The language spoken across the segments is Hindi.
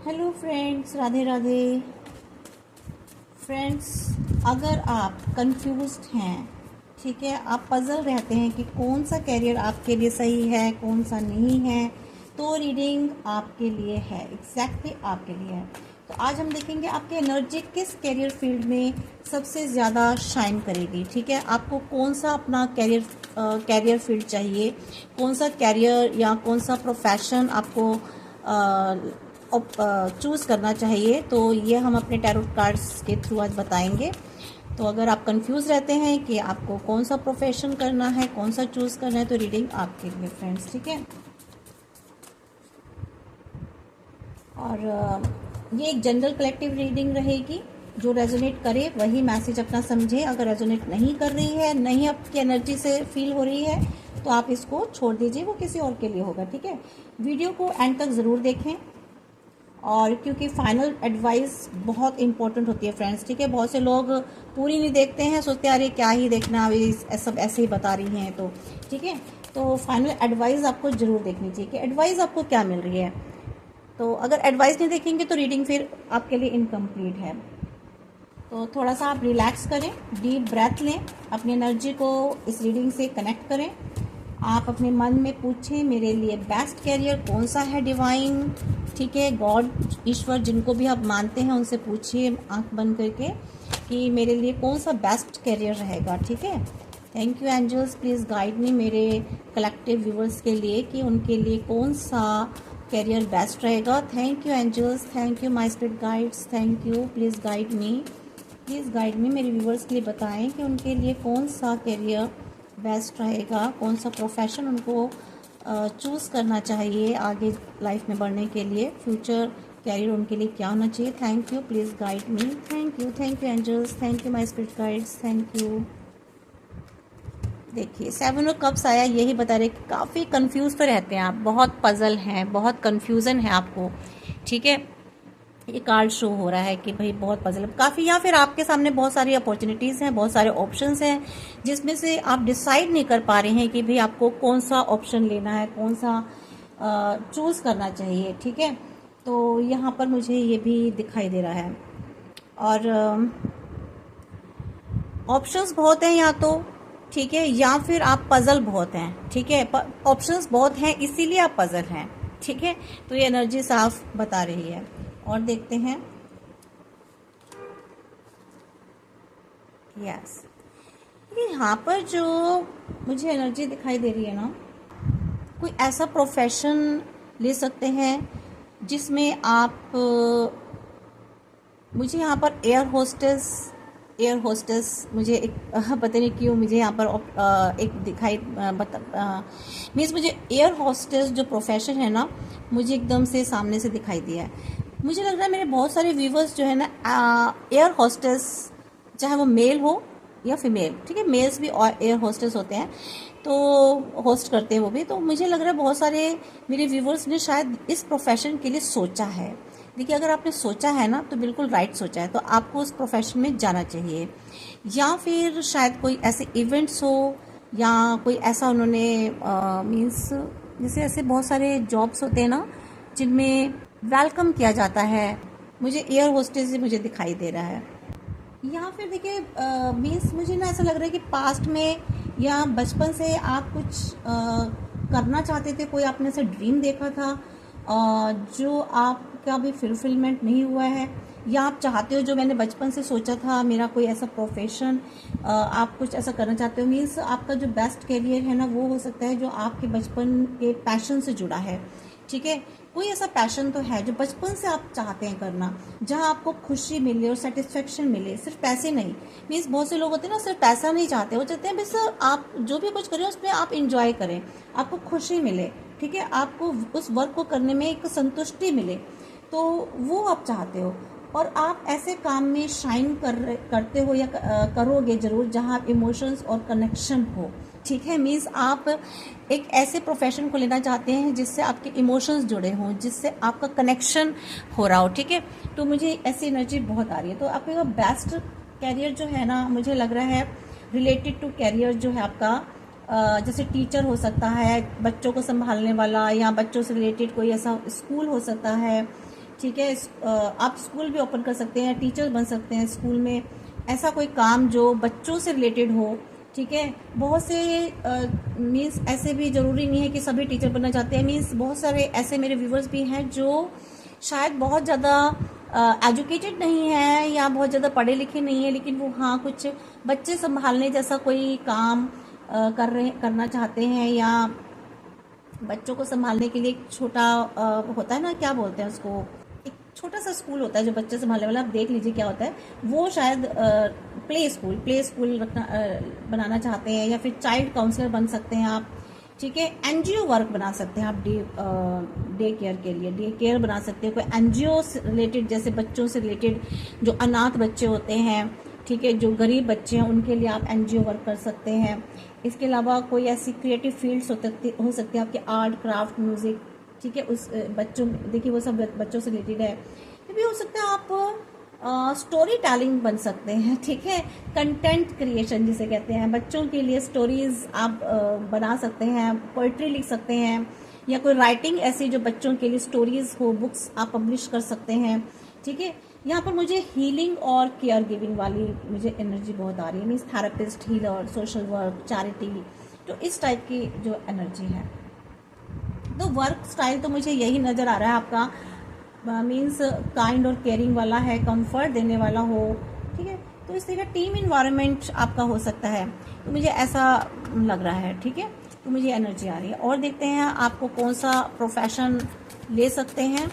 Hello friends, Radhe Radhe. Friends, अगर आप कंफ्यूज्ड हैं, ठीक है, आप पजल रहते हैं कि कौन सा कैरियर आपके लिए सही है, कौन सा नहीं है, तो रीडिंग आपके लिए है, एग्जैक्टली आपके लिए है। तो आज हम देखेंगे आपकी एनर्जी किस कैरियर फील्ड में सबसे ज़्यादा शाइन करेगी। ठीक है, आपको कौन सा अपना कैरियर फील्ड चाहिए, कौन सा कैरियर या कौन सा प्रोफेशन आपको चूज़ करना चाहिए, तो ये हम अपने टैरोट कार्ड्स के थ्रू आज बताएंगे। तो अगर आप कंफ्यूज रहते हैं कि आपको कौन सा प्रोफेशन करना है, कौन सा चूज़ करना है, तो रीडिंग आपके लिए फ्रेंड्स। ठीक है, और ये एक जनरल कलेक्टिव रीडिंग रहेगी। जो रेजोनेट करे वही मैसेज अपना समझे। अगर रेजोनेट नहीं कर रही है, नहीं आपकी एनर्जी से फील हो रही है, तो आप इसको छोड़ दीजिए, वो किसी और के लिए होगा। ठीक है, वीडियो को एंड तक ज़रूर देखें, और क्योंकि फाइनल एडवाइस बहुत इंपॉर्टेंट होती है फ्रेंड्स। ठीक है, बहुत से लोग पूरी नहीं देखते हैं, सोचते हैं अरे क्या ही देखना, अभी सब ऐसे ही बता रही हैं। तो ठीक है, तो फाइनल एडवाइस आपको ज़रूर देखनी चाहिए कि एडवाइस आपको क्या मिल रही है। तो अगर एडवाइस नहीं देखेंगे तो रीडिंग फिर आपके लिए इनकम्प्लीट है। तो थोड़ा सा आप रिलैक्स करें, डीप ब्रेथ लें, अपनी एनर्जी को इस रीडिंग से कनेक्ट करें। आप अपने मन में पूछें मेरे लिए बेस्ट कैरियर कौन सा है डिवाइन। ठीक है, गॉड, ईश्वर, जिनको भी आप मानते हैं उनसे पूछिए आंख बंद करके कि मेरे लिए कौन सा बेस्ट कैरियर रहेगा। ठीक है, thank you angels, please guide me मेरे कलेक्टिव व्यूवर्स के लिए कि उनके लिए कौन सा कैरियर बेस्ट रहेगा। Thank you angels, thank you my spirit guides, thank you, please guide me, please guide me. मेरे व्यूवर्स के लिए बताएं कि उनके लिए कौन सा कैरियर बेस्ट रहेगा, कौन सा प्रोफेशन उनको चूज़ करना चाहिए आगे लाइफ में बढ़ने के लिए, फ्यूचर कैरियर उनके लिए क्या होना चाहिए। Thank you, please guide me. Thank you angels, thank you my spirit guides, thank you. देखिए, 7 ऑफ कप्स आया, यही बता रहे कि काफ़ी कंफ्यूज तो रहते हैं आप, बहुत पजल हैं, बहुत कंफ्यूजन है आपको। ठीक है, ये कार्ड शो हो रहा है कि भाई बहुत पजल काफ़ी, या फिर आपके सामने बहुत सारी अपॉर्चुनिटीज़ हैं, बहुत सारे ऑप्शंस हैं, जिसमें से आप डिसाइड नहीं कर पा रहे हैं कि भाई आपको कौन सा ऑप्शन लेना है, कौन सा चूज़ करना चाहिए। ठीक है, तो यहाँ पर मुझे ये भी दिखाई दे रहा है, और ऑप्शंस बहुत हैं या तो, ठीक है, या फिर आप पजल बहुत हैं। ठीक है, ऑप्शंस बहुत हैं इसीलिए आप पजल हैं। ठीक है, तो ये एनर्जी साफ बता रही है। और देखते हैं, यस, यहाँ पर जो मुझे एनर्जी दिखाई दे रही है ना, कोई ऐसा प्रोफेशन ले सकते हैं जिसमें आप मुझे यहाँ पर एयर होस्टेस मुझे एक पता नहीं क्यों मुझे यहाँ पर एक दिखाई मीन्स मुझे एयर होस्टेस जो प्रोफेशन है ना, मुझे एकदम से सामने से दिखाई दिया है। मुझे लग रहा है मेरे बहुत सारे व्यूवर्स जो है ना एयर होस्टेस, चाहे वो मेल हो या फीमेल, ठीक है, मेल्स भी एयर होस्टेस होते हैं, तो होस्ट करते हैं वो भी। तो मुझे लग रहा है बहुत सारे मेरे व्यूवर्स ने शायद इस प्रोफेशन के लिए सोचा है। देखिए, अगर आपने सोचा है ना तो बिल्कुल राइट सोचा है, तो आपको उस प्रोफेशन में जाना चाहिए। या फिर शायद कोई ऐसे इवेंट्स हो, या कोई ऐसा उन्होंने मीन्स जैसे ऐसे बहुत सारे जॉब्स होते हैं ना जिनमें वेलकम किया जाता है। मुझे एयर होस्टेस से मुझे दिखाई दे रहा है। या फिर देखिए मीन्स मुझे ना ऐसा लग रहा है कि पास्ट में या बचपन से आप कुछ करना चाहते थे, कोई आपने ऐसा ड्रीम देखा था जो आपका भी फुलफिलमेंट नहीं हुआ है, या आप चाहते हो जो मैंने बचपन से सोचा था मेरा कोई ऐसा प्रोफेशन, आप कुछ ऐसा करना चाहते हो। मीन्स आपका जो बेस्ट कैरियर है ना, वो हो सकता है जो आपके बचपन के पैशन से जुड़ा है। ठीक है, कोई ऐसा पैशन तो है जो बचपन से आप चाहते हैं करना, जहां आपको खुशी मिले और सेटिस्फेक्शन मिले, सिर्फ पैसे नहीं। मीन्स बहुत से लोग होते हैं ना, सिर्फ पैसा नहीं चाहते, वो चाहते हैं बस आप जो भी कुछ करें उसमें आप इंजॉय करें, आपको खुशी मिले। ठीक है, आपको उस वर्क को करने में एक संतुष्टि मिले, तो वो आप चाहते हो। और आप ऐसे काम में शाइन करते हो या करोगे ज़रूर जहाँ आप इमोशंस और कनेक्शन हो। ठीक है, मीन्स आप एक ऐसे प्रोफेशन को लेना चाहते हैं जिससे आपके इमोशंस जुड़े हों, जिससे आपका कनेक्शन हो रहा हो। ठीक है, तो मुझे ऐसी एनर्जी बहुत आ रही है। तो आपका बेस्ट कैरियर जो है ना, मुझे लग रहा है रिलेटेड टू कैरियर जो है आपका, जैसे टीचर हो सकता है, बच्चों को संभालने वाला, या बच्चों से रिलेटेड कोई ऐसा स्कूल हो सकता है, ठीक है। आप स्कूल भी ओपन कर सकते हैं, टीचर बन सकते हैं स्कूल में, ऐसा कोई काम जो बच्चों से रिलेटेड हो, ठीक है। बहुत से मीन्स ऐसे भी ज़रूरी नहीं है कि सभी टीचर बनना चाहते हैं, मीन्स बहुत सारे ऐसे मेरे व्यूवर्स भी हैं जो शायद बहुत ज़्यादा एजुकेटेड नहीं है या बहुत ज़्यादा पढ़े लिखे नहीं है, लेकिन वो हाँ कुछ बच्चे संभालने जैसा कोई काम करना चाहते हैं, या बच्चों को संभालने के लिए एक छोटा होता है ना, क्या बोलते हैं उसको, एक छोटा सा स्कूल होता है जो बच्चे संभालने वाला, आप देख लीजिए क्या होता है वो, शायद प्ले स्कूल रखना बनाना चाहते हैं, या फिर चाइल्ड काउंसलर बन सकते हैं आप, ठीक है। एनजीओ वर्क बना सकते हैं आप डे केयर के लिए, डे केयर बना सकते हैं, कोई एनजीओ से रिलेटेड, जैसे बच्चों से रिलेटेड जो अनाथ बच्चे होते हैं, ठीक है, जो गरीब बच्चे हैं उनके लिए आप एनजीओ वर्क कर सकते हैं। इसके अलावा कोई ऐसी क्रिएटिव फील्ड्स हो सकती है आपके, आर्ट क्राफ्ट म्यूज़िक, ठीक है, उस बच्चों, देखिए वो सब बच्चों से रिलेटेड है। ये भी हो सकता है आप स्टोरी टेलिंग बन सकते हैं, ठीक है, कंटेंट क्रिएशन जिसे कहते हैं, बच्चों के लिए स्टोरीज आप बना सकते हैं, पोइट्री लिख सकते हैं, या कोई राइटिंग ऐसी जो बच्चों के लिए स्टोरीज हो, बुक्स आप पब्लिश कर सकते हैं, ठीक है। यहाँ पर मुझे हीलिंग और केयर गिविंग वाली मुझे एनर्जी बहुत आ रही है, means therapist, healer, social work, charity, तो इस टाइप की जो एनर्जी है। तो वर्क स्टाइल तो मुझे यही नज़र आ रहा है आपका, मीन्स काइंड और केयरिंग वाला है, कंफर्ट देने वाला हो, ठीक है। तो इस तरह का टीम इन्वायरमेंट आपका हो सकता है, तो मुझे ऐसा लग रहा है, ठीक है। तो मुझे एनर्जी आ रही है, और देखते हैं आपको कौन सा प्रोफेशन ले सकते हैं।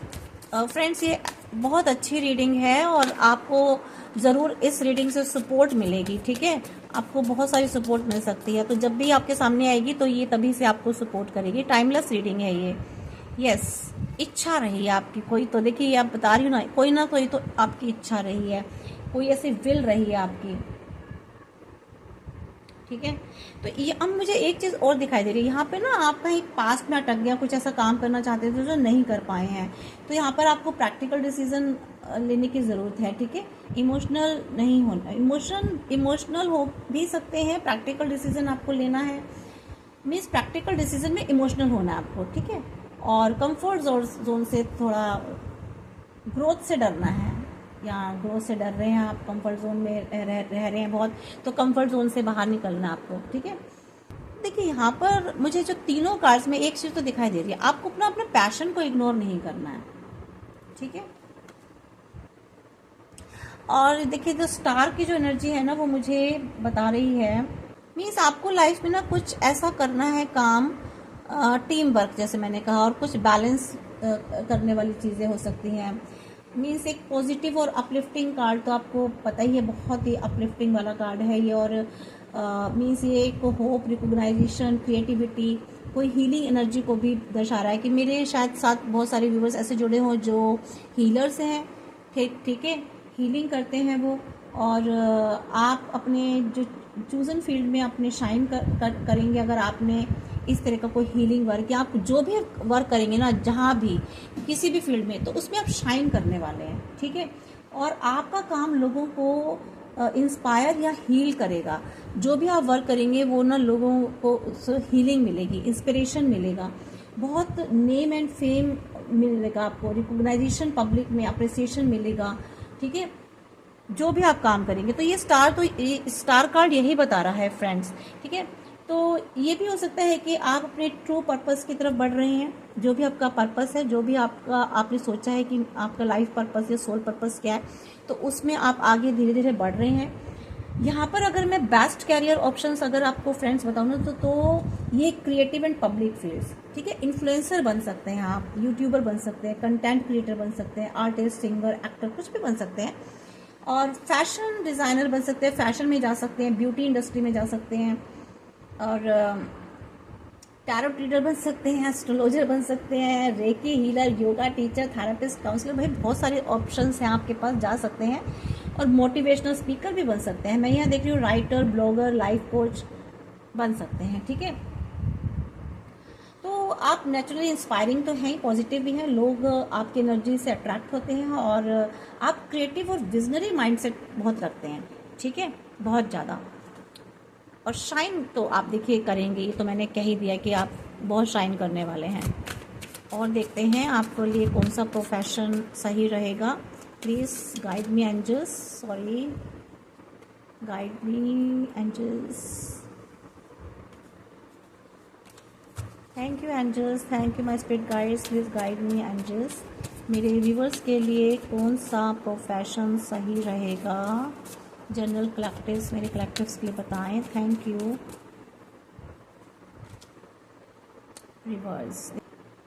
फ्रेंड्स, ये बहुत अच्छी रीडिंग है और आपको ज़रूर इस रीडिंग से सपोर्ट मिलेगी, ठीक है, आपको बहुत सारी सपोर्ट मिल सकती है। तो जब भी आपके सामने आएगी तो ये तभी से आपको सपोर्ट करेगी, टाइमलेस रीडिंग है ये। यस, इच्छा रही है आपकी कोई, तो देखिए आप बता रही हूँ ना कोई तो आपकी इच्छा रही है, कोई ऐसी विल रही है आपकी, ठीक है। तो ये अब मुझे एक चीज़ और दिखाई दे रही है यहाँ पे ना, आप कहीं पास्ट में अटक गया, कुछ ऐसा काम करना चाहते थे जो नहीं कर पाए हैं, तो यहाँ पर आपको प्रैक्टिकल डिसीजन लेने की ज़रूरत है, ठीक है। इमोशनल नहीं होना, इमोशनल हो भी सकते हैं, प्रैक्टिकल डिसीजन आपको लेना है, मीन्स प्रैक्टिकल डिसीजन में इमोशनल होना है आपको, ठीक है। और कंफर्ट जोन से थोड़ा ग्रोथ से डरना है, या ग्रोथ से डर रहे हैं आप, कंफर्ट जोन में रह रहे हैं बहुत, तो कंफर्ट जोन से बाहर निकलना आपको, ठीक है। देखिए यहाँ पर मुझे जो तीनों कार्ड्स में एक चीज़ तो दिखाई दे रही है, आपको अपने पैशन को इग्नोर नहीं करना है, ठीक है। और देखिए जो स्टार की जो एनर्जी है ना, वो मुझे बता रही है, मीन्स आपको लाइफ में ना कुछ ऐसा करना है काम, टीम वर्क जैसे मैंने कहा, और कुछ बैलेंस करने वाली चीज़ें हो सकती हैं। मीन्स एक पॉजिटिव और अपलिफ्टिंग कार्ड तो आपको पता ही है, बहुत ही अपलिफ्टिंग वाला कार्ड है ये, और मीन्स ये एक होप, रिकॉग्नाइजेशन, क्रिएटिविटी, कोई हीलिंग एनर्जी को भी दर्शा रहा है कि मेरे शायद साथ बहुत सारे व्यूवर्स ऐसे जुड़े हों जो हीलर्स हैं, ठीक है, हीलिंग करते हैं वो, और आप अपने जो चूजन फील्ड में अपने शाइन करेंगे अगर आपने इस तरह का कोई हीलिंग वर्क, या आप जो भी वर्क करेंगे ना, जहाँ भी किसी भी फील्ड में, तो उसमें आप शाइन करने वाले हैं, ठीक है। और आपका काम लोगों को इंस्पायर या हील करेगा, जो भी आप वर्क करेंगे वो ना लोगों को हीलिंग मिलेगी, इंस्पिरेशन मिलेगा, बहुत नेम एंड फेम मिलेगा आपको, रिकॉग्नाइजेशन पब्लिक में, अप्रिसिएशन मिलेगा, ठीक है, जो भी आप काम करेंगे। तो ये स्टार कार्ड यही बता रहा है फ्रेंड्स, ठीक है। तो ये भी हो सकता है कि आप अपने ट्रू पर्पस की तरफ बढ़ रहे हैं, जो भी आपका पर्पस है, जो भी आपने सोचा है कि आपका लाइफ पर्पस या सोल पर्पस क्या है, तो उसमें आप आगे धीरे धीरे बढ़ रहे हैं। यहाँ पर अगर मैं बेस्ट कैरियर ऑप्शंस अगर आपको फ्रेंड्स बताऊँ ना, तो ये क्रिएटिव एंड पब्लिक फील्ड्स, ठीक है, इन्फ्लुएंसर बन सकते हैं आप, यूट्यूबर बन सकते हैं, कंटेंट क्रिएटर बन सकते हैं, आर्टिस्ट, सिंगर, एक्टर, कुछ भी बन सकते हैं, और फैशन डिज़ाइनर बन सकते हैं, फैशन में जा सकते हैं, ब्यूटी इंडस्ट्री में जा सकते हैं, और टैरो रीडर बन सकते हैं, एस्ट्रोलॉजर बन सकते हैं, reiki healer, yoga teacher, therapist, counsellor, भाई बहुत सारे ऑप्शंस हैं आपके पास, जा सकते हैं। और मोटिवेशनल स्पीकर भी बन सकते हैं, मैं यहाँ देख रही हूँ राइटर, ब्लॉगर, लाइफ कोच बन सकते हैं, ठीक है। तो आप नेचुरली इंस्पायरिंग तो हैं, पॉजिटिव भी हैं, लोग आपकी एनर्जी से अट्रैक्ट होते हैं, और आप क्रिएटिव और विजनरी माइंडसेट बहुत रखते हैं, ठीक है, बहुत ज़्यादा। और शाइन तो आप देखिए करेंगे, ये तो मैंने कह ही दिया कि आप बहुत शाइन करने वाले हैं। और देखते हैं आपके लिए कौन सा प्रोफेशन सही रहेगा। Please guide me angels, sorry, guide me angels. Thank you angels, thank you my spirit guides, please guide me angels. मेरे व्यूवर्स के लिए कौन सा प्रोफेशन सही रहेगा? जनरल कलेक्टिव्स, मेरे कलेक्टिव्स के लिए बताएं। Thank you.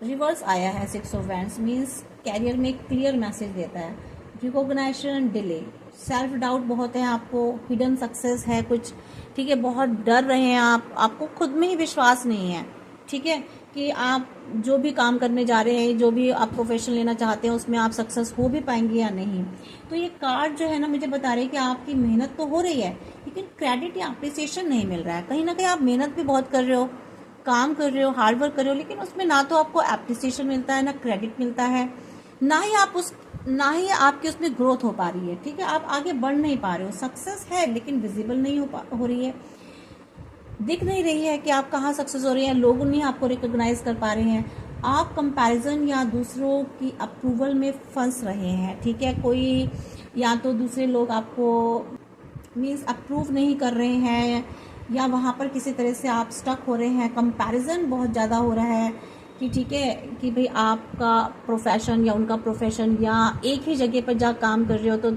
रिवर्स आया है 6 ऑफ वैंड्स, मीन्स कैरियर में क्लियर मैसेज देता है। रिकॉग्नाइजेशन डिले, सेल्फ डाउट बहुत है आपको, हिडन सक्सेस है कुछ, ठीक है, बहुत डर रहे हैं आप, आपको खुद में ही विश्वास नहीं है, ठीक है, कि आप जो भी काम करने जा रहे हैं, जो भी आप प्रोफेशन लेना चाहते हैं उसमें आप सक्सेस हो भी पाएंगे या नहीं। तो ये कार्ड जो है ना मुझे बता रहे हैं कि आपकी मेहनत तो हो रही है लेकिन क्रेडिट या अप्रिसिएशन नहीं मिल रहा है। कहीं ना कहीं आप मेहनत भी बहुत कर रहे हो, काम कर रहे हो, हार्ड वर्क कर रहे हो, लेकिन उसमें ना तो आपको एप्रिसिएशन मिलता है, ना क्रेडिट मिलता है, ना ही आपकी उसमें ग्रोथ हो पा रही है, ठीक है, आप आगे बढ़ नहीं पा रहे हो। सक्सेस है लेकिन विजिबल नहीं हो रही है, दिख नहीं रही है कि आप कहाँ सक्सेस हो रही हैं, लोग नहीं आपको रिकॉग्नाइज कर पा रहे हैं, आप कंपैरिजन या दूसरों की अप्रूवल में फंस रहे हैं, ठीक है, कोई या तो दूसरे लोग आपको मीन्स अप्रूव नहीं कर रहे हैं या वहाँ पर किसी तरह से आप स्टक हो रहे हैं, कंपैरिजन बहुत ज़्यादा हो रहा है कि ठीक है कि भाई आपका प्रोफेशन या उनका प्रोफेशन या एक ही जगह पर जा काम कर रहे हो तो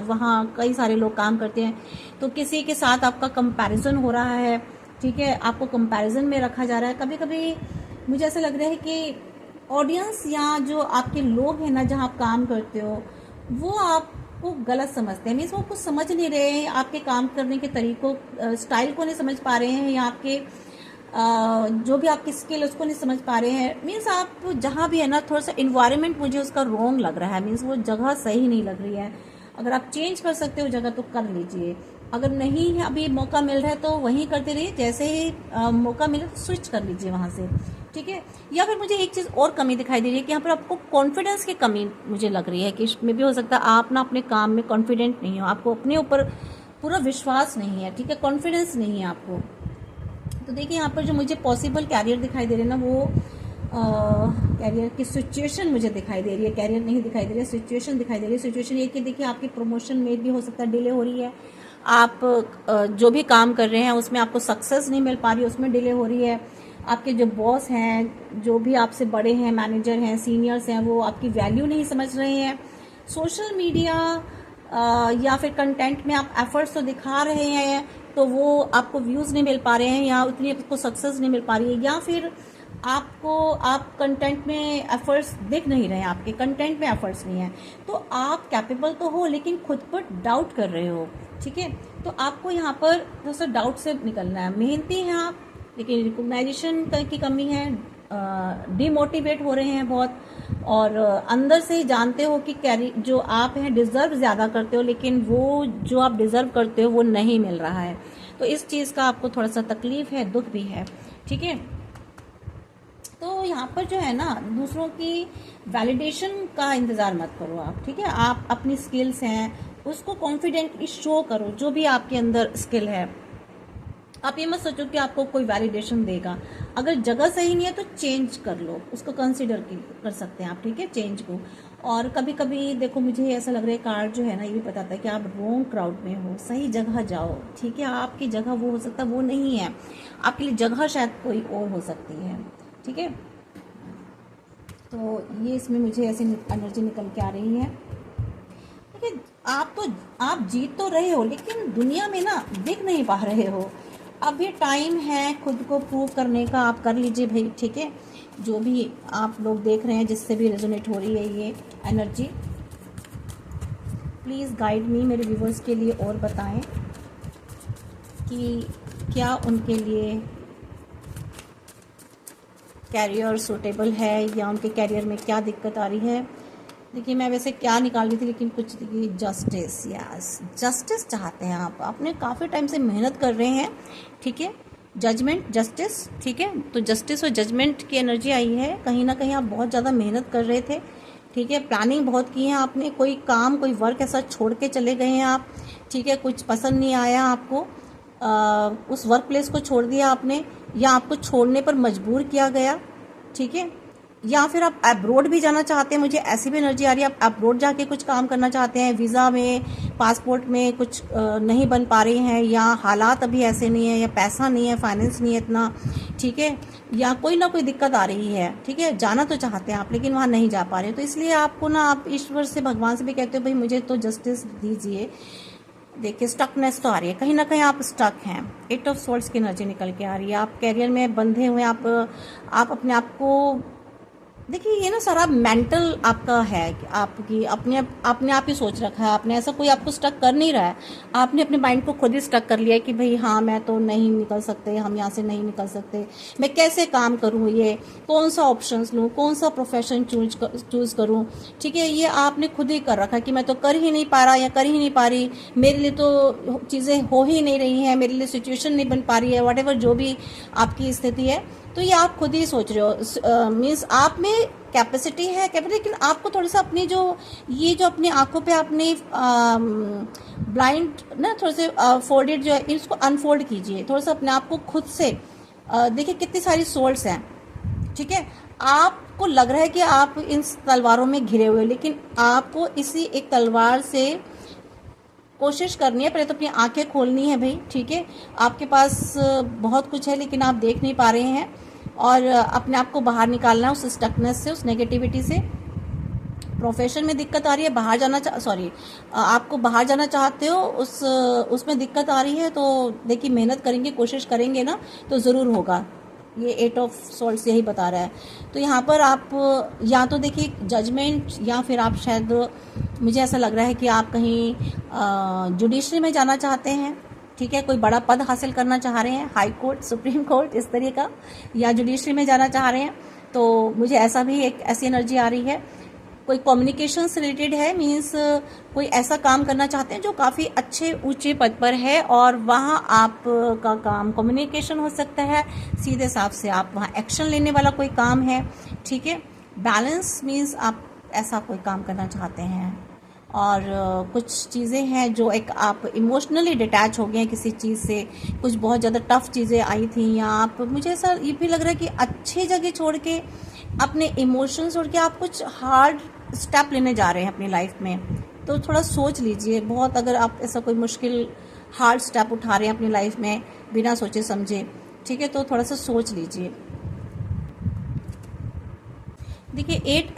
वहाँ कई सारे लोग काम करते हैं तो किसी के साथ आपका कंपैरिजन हो रहा है, ठीक है, आपको कंपैरिजन में रखा जा रहा है। कभी कभी मुझे ऐसा लग रहा है कि ऑडियंस या जो आपके लोग हैं ना जहाँ आप काम करते हो वो आपको गलत समझते हैं, मीन्स वो कुछ समझ नहीं रहे हैं, आपके काम करने के तरीकों स्टाइल को नहीं समझ पा रहे हैं या आपके जो भी आपकी स्किल उसको नहीं समझ पा रहे हैं। मीन्स आप जहाँ भी है ना थोड़ा सा इन्वायरमेंट मुझे उसका रॉन्ग लग रहा है, मीन्स वो जगह सही नहीं लग रही है। अगर आप चेंज कर सकते हो जगह तो कर लीजिए, अगर नहीं है अभी मौका मिल रहा है तो वहीं करते रहिए, जैसे ही मौका मिले तो स्विच कर लीजिए वहाँ से, ठीक है। या फिर मुझे एक चीज़ और कमी दिखाई दे रही है कि यहाँ पर आपको कॉन्फिडेंस की कमी मुझे लग रही है कि इसमें भी हो सकता है आप ना अपने काम में कॉन्फिडेंट नहीं हो, आपको अपने ऊपर पूरा विश्वास नहीं है, ठीक है, कॉन्फिडेंस नहीं है आपको। तो देखिए यहाँ पर जो मुझे पॉसिबल कैरियर दिखाई दे रहे हैं ना वो कैरियर की सिचुएशन मुझे दिखाई दे रही है, कैरियर नहीं दिखाई दे रही है, सिचुएशन दिखाई दे रही है। सिचुएशन ये कि देखिए आपकी प्रमोशन में भी हो सकता है डिले हो रही है, आप जो भी काम कर रहे हैं उसमें आपको सक्सेस नहीं मिल पा रही है, उसमें डिले हो रही है। आपके जो बॉस हैं, जो भी आपसे बड़े हैं, मैनेजर हैं, सीनियर्स हैं, वो आपकी वैल्यू नहीं समझ रहे हैं। सोशल मीडिया या फिर कंटेंट में आप एफर्ट्स तो दिखा रहे हैं तो वो आपको व्यूज़ नहीं मिल पा रहे हैं या उतनी आपको सक्सेस नहीं मिल पा रही है, या फिर आप कंटेंट में एफर्ट्स दिख नहीं रहे हैं, आपके कंटेंट में एफर्ट्स नहीं है, तो आप कैपेबल तो हो लेकिन खुद पर डाउट कर रहे हो, ठीक है। तो आपको यहाँ पर थोड़ा सा डाउट से निकलना है। मेहनती हैं आप लेकिन रिकॉग्नाइजेशन की कमी है, डिमोटिवेट हो रहे हैं बहुत, और अंदर से ही जानते हो कि कैरी जो आप हैं डिज़र्व ज़्यादा करते हो लेकिन वो जो आप डिज़र्व करते हो वो नहीं मिल रहा है, तो इस चीज़ का आपको थोड़ा सा तकलीफ है, दुख भी है, ठीक है। तो यहाँ पर जो है ना दूसरों की वैलिडेशन का इंतज़ार मत करो आप, ठीक है, आप अपनी स्किल्स हैं उसको कॉन्फिडेंटली शो करो, जो भी आपके अंदर स्किल है। आप ये मत सोचो कि आपको कोई वैलिडेशन देगा, अगर जगह सही नहीं है तो चेंज कर लो, उसको कंसिडर कर सकते हैं आप, ठीक है, चेंज को। और कभी कभी देखो मुझे ऐसा लग रहा है कार्ड जो है ना ये भी बताता है कि आप रॉन्ग क्राउड में हो, सही जगह जाओ, ठीक है, आपकी जगह वो हो सकता है वो नहीं है, आपके लिए जगह शायद कोई और हो सकती है, ठीक है। तो ये इसमें मुझे ऐसी एनर्जी निकल के आ रही है, ठीक है। आप जीत तो रहे हो लेकिन दुनिया में ना दिख नहीं पा रहे हो, अब ये टाइम है खुद को प्रूव करने का, आप कर लीजिए भाई, ठीक है। जो भी आप लोग देख रहे हैं जिससे भी रेजोनेट हो रही है ये एनर्जी, प्लीज़ गाइड मी, मेरे व्यूवर्स के लिए और बताएं कि क्या उनके लिए कैरियर सूटेबल है या उनके कैरियर में क्या दिक्कत आ रही है। देखिए मैं वैसे क्या निकाल रही थी लेकिन कुछ देखिए जस्टिस, यस जस्टिस चाहते हैं आप, आपने काफ़ी टाइम से मेहनत कर रहे हैं, ठीक है, जजमेंट जस्टिस, ठीक है, तो जस्टिस और जजमेंट की एनर्जी आई है, कहीं ना कहीं आप बहुत ज़्यादा मेहनत कर रहे थे, ठीक है, प्लानिंग बहुत की है आपने, कोई काम कोई वर्क ऐसा छोड़ के चले गए हैं आप, ठीक है, कुछ पसंद नहीं आया आपको, उस वर्क प्लेस को छोड़ दिया आपने या आपको छोड़ने पर मजबूर किया गया, ठीक है, या फिर आप अब्रोड भी जाना चाहते हैं, मुझे ऐसी भी एनर्जी आ रही है आप अब्रोड जाके कुछ काम करना चाहते हैं, वीज़ा में पासपोर्ट में कुछ नहीं बन पा रही हैं, या हालात अभी ऐसे नहीं है, या पैसा नहीं है, फाइनेंस नहीं है इतना, ठीक है, या कोई ना कोई दिक्कत आ रही है, ठीक है, जाना तो चाहते हैं आप लेकिन वहाँ नहीं जा पा रहे, तो इसलिए आपको ना आप ईश्वर से भगवान से भी कहते हो भाई मुझे तो जस्टिस दीजिए। देखिए स्टकनेस तो आ रही है, कहीं ना कहीं आप स्टक हैं, 8 ऑफ सोल्ड्स की एनर्जी निकल के आ रही है, आप कैरियर में बंधे हुए, आप अपने आप को देखिए, ये ना सारा मेंटल आपका है कि आपकी अपने आप ही सोच रखा है आपने, ऐसा कोई आपको स्टक कर नहीं रहा है, आपने अपने माइंड को खुद ही स्टक कर लिया है कि भाई हाँ मैं तो नहीं निकल सकते, हम यहाँ से नहीं निकल सकते, मैं कैसे काम करूँ, ये कौन सा ऑप्शंस लूँ, कौन सा प्रोफेशन चूज करूँ, ठीक है, ये आपने खुद ही कर रखा है कि मैं तो कर ही नहीं पा रहा या कर ही नहीं पा रही, मेरे लिए तो चीज़ें हो ही नहीं रही हैं, मेरे लिए सिचुएशन नहीं बन पा रही है, वट जो भी आपकी स्थिति है, तो ये आप खुद ही सोच रहे हो, मीन्स आप में कैपेसिटी है लेकिन आपको थोड़ा सा अपनी जो ये जो अपनी आंखों पे आपने ब्लाइंड ना थोड़े से फोल्डेड जो है इसको अनफोल्ड कीजिए थोड़ा सा अपने आप को खुद से, देखिए कितनी सारी सोल्स हैं, ठीक है, आपको लग रहा है कि आप इन तलवारों में घिरे हुए, लेकिन आपको इसी एक तलवार से कोशिश करनी है, पहले तो अपनी आंखें खोलनी है भाई, ठीक है, आपके पास बहुत कुछ है लेकिन आप देख नहीं पा रहे हैं, और अपने आप को बाहर निकालना है उस स्टकनेस से, उस नेगेटिविटी से। प्रोफेशन में दिक्कत आ रही है, बाहर जाना आपको बाहर जाना चाहते हो, उसमें दिक्कत आ रही है, तो देखिए मेहनत करेंगे, कोशिश करेंगे ना तो ज़रूर होगा, ये 8 ऑफ सोल्ड्स यही बता रहा है। तो यहाँ पर आप या तो देखिए जजमेंट, या फिर आप शायद मुझे ऐसा लग रहा है कि आप कहीं जुडिशरी में जाना चाहते हैं, ठीक है, कोई बड़ा पद हासिल करना चाह रहे हैं, हाई कोर्ट, सुप्रीम कोर्ट, इस तरह का, या जुडिशरी में जाना चाह रहे हैं, तो मुझे ऐसा भी एक ऐसी एनर्जी आ रही है। कोई कम्युनिकेशन से रिलेटेड है, मीन्स कोई ऐसा काम करना चाहते हैं जो काफ़ी अच्छे ऊंचे पद पर है, और वहाँ आपका काम कम्युनिकेशन हो सकता है, सीधे साफ से आप वहाँ एक्शन लेने वाला कोई काम है, ठीक है। बैलेंस मीन्स आप ऐसा कोई काम करना चाहते हैं, और कुछ चीज़ें हैं जो एक आप इमोशनली डिटैच हो गए हैं किसी चीज़ से, कुछ बहुत ज़्यादा टफ चीज़ें आई थी, या आप, मुझे ऐसा ये भी लग रहा है कि अच्छी जगह छोड़ के, अपने इमोशंस छोड़ के आप कुछ हार्ड स्टेप लेने जा रहे हैं अपनी लाइफ में, तो थोड़ा सोच लीजिए बहुत, अगर आप ऐसा कोई मुश्किल हार्ड स्टेप उठा रहे हैं अपनी लाइफ में बिना सोचे समझे, ठीक है, तो थोड़ा सा सोच लीजिए। देखिए 8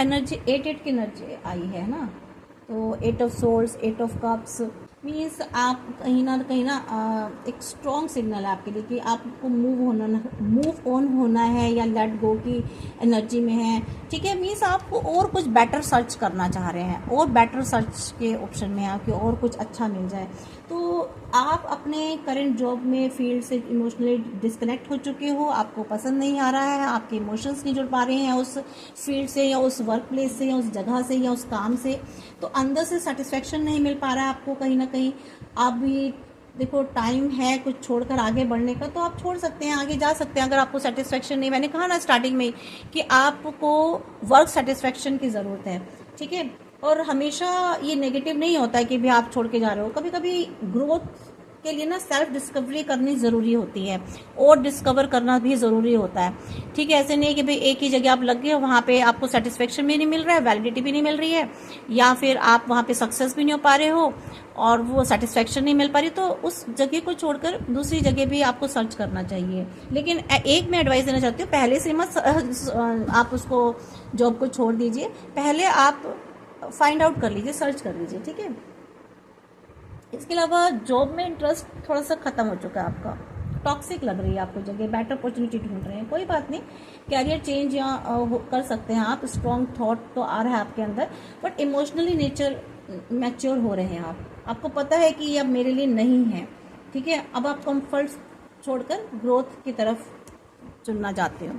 की एनर्जी आई है ना, तो 8 of souls, 8 of cups means आप कहीं ना एक स्ट्रॉन्ग सिग्नल है आपके लिए कि आपको मूव ऑन होना है, या लेट गो की एनर्जी में है, ठीक है, मीन्स आपको और कुछ बेटर सर्च करना चाह रहे हैं, और बेटर सर्च के ऑप्शन में आपके और कुछ अच्छा मिल जाए, तो आप अपने करंट जॉब में फील्ड से इमोशनली डिस्कनेक्ट हो चुके हो, आपको पसंद नहीं आ रहा है, आपके इमोशंस नहीं जुड़ पा रहे हैं उस फील्ड से, या उस वर्क प्लेस से, या उस जगह से, या उस काम से, तो अंदर से सेटिस्फेक्शन नहीं मिल पा रहा है आपको कहीं ना कहीं। आप भी देखो टाइम है कुछ छोड़कर आगे बढ़ने का, तो आप छोड़ सकते हैं, आगे जा सकते हैं, अगर आपको सेटिस्फेक्शन नहीं, मैंने कहा ना स्टार्टिंग में कि आपको वर्क सेटिस्फेक्शन की ज़रूरत है, ठीक है, और हमेशा ये नेगेटिव नहीं होता है कि भी आप छोड़ के जा रहे हो, कभी कभी ग्रोथ के लिए ना सेल्फ डिस्कवरी करनी ज़रूरी होती है, और डिस्कवर करना भी ज़रूरी होता है, ठीक है, ऐसे नहीं कि भाई एक ही जगह आप लग गए हो, वहाँ पे आपको सेटिस्फेक्शन भी नहीं मिल रहा है, वैलिडिटी भी नहीं मिल रही है, या फिर आप वहाँ पे सक्सेस भी नहीं हो पा रहे हो, और वो सेटिस्फेक्शन नहीं मिल पा रही, तो उस जगह को छोड़कर दूसरी जगह भी आपको सर्च करना चाहिए। लेकिन एक मैं एडवाइस देना चाहती हूँ, पहले से मत आप उसको जॉब को छोड़ दीजिए, पहले आप फाइंड आउट कर लीजिए, सर्च कर लीजिए, ठीक है। इसके अलावा जॉब में इंटरेस्ट थोड़ा सा ख़त्म हो चुका है आपका, टॉक्सिक लग रही है आपको जगह, बेटर अपॉर्चुनिटी ढूंढ रहे हैं, कोई बात नहीं, कैरियर चेंज या कर सकते हैं आप, स्ट्रॉन्ग थॉट तो आ रहा है आपके अंदर, बट इमोशनली नेचर मैच्योर हो रहे हैं आप, आपको पता है कि ये अब मेरे लिए नहीं है, ठीक है, अब आप कंफर्ट छोड़कर ग्रोथ की तरफ चुनना चाहते हो,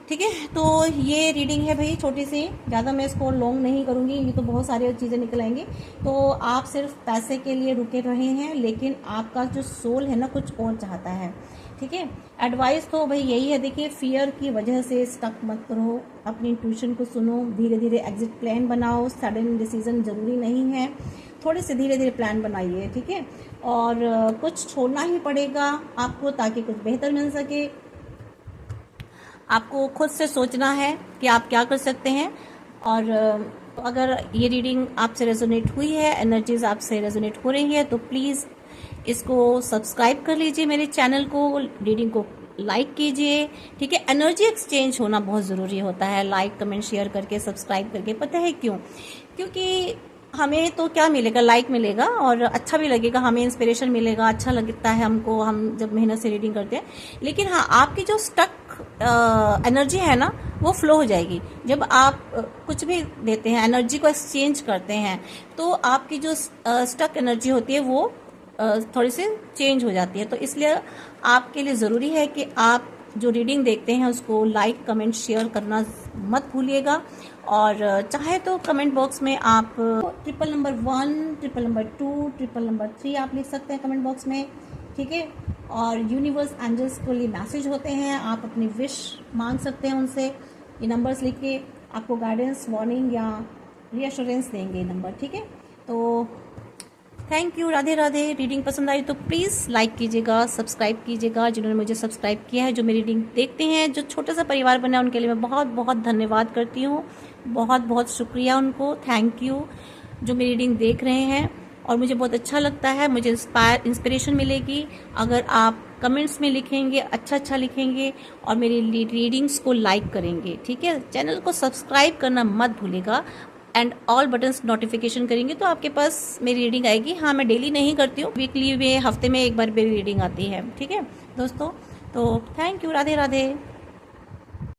ठीक है। तो ये रीडिंग है भाई छोटी सी, ज़्यादा मैं इसको लॉन्ग नहीं करूँगी, ये तो बहुत सारी चीज़ें निकल आएंगी, तो आप सिर्फ पैसे के लिए रुके रहे हैं, लेकिन आपका जो सोल है ना कुछ और चाहता है, ठीक है। एडवाइस तो भाई यही है, देखिए फियर की वजह से स्टक मत करो, अपनी इंट्यूशन को सुनो, धीरे धीरे एग्जिट प्लान बनाओ, सडन डिसीजन ज़रूरी नहीं है, थोड़े से धीरे धीरे प्लान बनाइए, ठीक है, और कुछ छोड़ना ही पड़ेगा आपको ताकि कुछ बेहतर मिल सके। आपको खुद से सोचना है कि आप क्या कर सकते हैं। और अगर ये रीडिंग आपसे रेजोनेट हुई है, एनर्जीज आपसे रेजोनेट हो रही है, तो प्लीज़ इसको सब्सक्राइब कर लीजिए, मेरे चैनल को, रीडिंग को लाइक कीजिए, ठीक है। एनर्जी एक्सचेंज होना बहुत ज़रूरी होता है, लाइक कमेंट शेयर करके, सब्सक्राइब करके। पता है क्यों? क्योंकि हमें तो क्या मिलेगा, लाइक मिलेगा और अच्छा भी लगेगा, हमें इंस्पिरेशन मिलेगा, अच्छा लगता है हमको, हम जब मेहनत से रीडिंग करते हैं। लेकिन हाँ, आपकी जो स्टक एनर्जी है ना, वो फ्लो हो जाएगी। जब आप कुछ भी देते हैं, एनर्जी को एक्सचेंज करते हैं, तो आपकी जो स्टक एनर्जी होती है वो थोड़ी सी चेंज हो जाती है। तो इसलिए आपके लिए ज़रूरी है कि आप जो रीडिंग देखते हैं उसको लाइक कमेंट शेयर करना मत भूलिएगा। और चाहे तो कमेंट बॉक्स में आप 1 2 3 आप लिख सकते हैं कमेंट बॉक्स में, ठीक है। और यूनिवर्स एंजल्स को लिए मैसेज होते हैं, आप अपनी विश मांग सकते हैं उनसे, ये नंबर्स लिख के आपको गाइडेंस, वार्निंग या रीअश्योरेंस देंगे ये नंबर, ठीक है। तो thank you, Radhe Radhe. Reading पसंद आई तो प्लीज़ लाइक कीजिएगा, सब्सक्राइब कीजिएगा। जिन्होंने मुझे सब्सक्राइब किया है, जो मेरी रीडिंग देखते हैं, जो छोटा सा परिवार बना है, उनके लिए मैं बहुत बहुत धन्यवाद करती हूँ। बहुत बहुत शुक्रिया उनको, थैंक यू, जो मेरी रीडिंग देख रहे हैं। और मुझे बहुत अच्छा लगता है, मुझे इंस्पिरेशन मिलेगी अगर आप कमेंट्स में लिखेंगे, अच्छा लिखेंगे और मेरी रीडिंग्स को लाइक करेंगे, ठीक है। चैनल को सब्सक्राइब करना मत भूलिएगा एंड ऑल बटन्स नोटिफिकेशन करेंगे तो आपके पास मेरी रीडिंग आएगी। हाँ, मैं डेली नहीं करती हूँ, वीकली में, हफ्ते में एक बार मेरी रीडिंग आती है, ठीक है दोस्तों। तो थैंक यू, राधे राधे।